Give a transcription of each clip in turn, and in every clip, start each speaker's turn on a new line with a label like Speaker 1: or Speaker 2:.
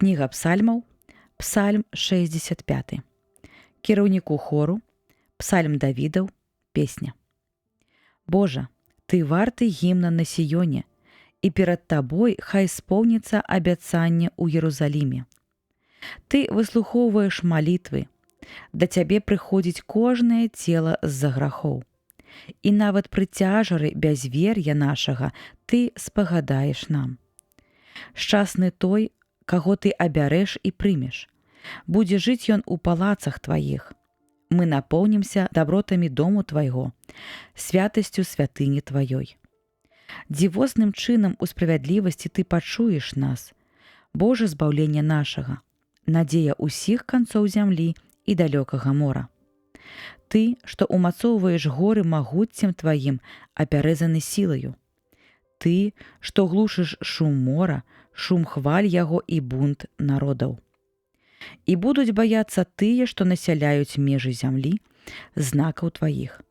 Speaker 1: Кніга псальмаў, псальм 65. Кіраўніку хору, псальм Давідаў, песня. Божа, ты варты гімна на Сіёне, і перад табой хай споўніцца абяцанне ў Єрусаліме. Ты выслухоўваеш малітвы, да цябе прыходзіць кожнае цела з-за грахоў. І нават пры цяжары бязвер'я нашага ты спагадаеш нам. Шчасны той, каго ты абярэш і прымеш. Будзе жыць ён у палацах тваіх. Мы напоўнімся дабротамі дому твайго, святасцю святыні тваёй. Дзівосным чынам у справядлівасці ты пачуеш нас, Божа збаўлення нашага, надзея ўсіх канцоў зямлі і далёкага мора. Ты, што умацоўваеш горы магуццем тваім, апярэзаны сілаю. Ты, што глушыш шум мора, шум хваль яго і бунт народаў. І будуць баяцца тыя, што насяляюць межы зямлі, знакаў тваіх.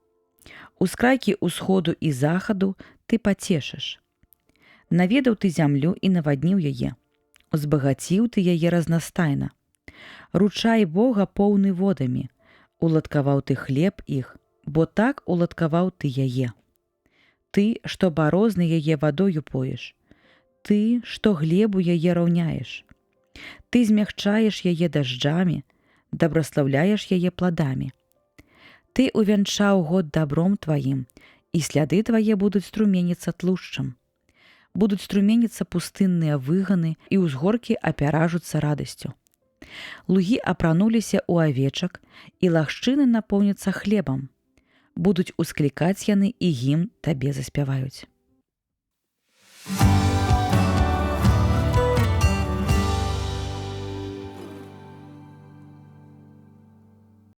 Speaker 1: Ускрайкі ўсходу і захаду ты пацешыш. Наведаў ты зямлю і навадніў яе. Узбагаціў ты яе разнастайна. Ручай Бога поўны водамі. Уладкаваў ты хлеб іх, бо так уладкаваў ты яе. Ты, што барозны яе вадою поеш. Ты, што глебу яе раўняеш. Ты змягчаеш яе дажджамі, дабраслаўляеш яе пладамі. Ты увянчаў год дабром тваім, і сляды твае будуць струменіцца тлушчам. Будуць струменіцца пустынныя выганы, і ўзгоркі апяражуцца радасцю. Лугі апрануліся ў авечак, і лагчыны напоўняцца хлебам. Будуць усклікаць яны, і гімн табе заспяваюць.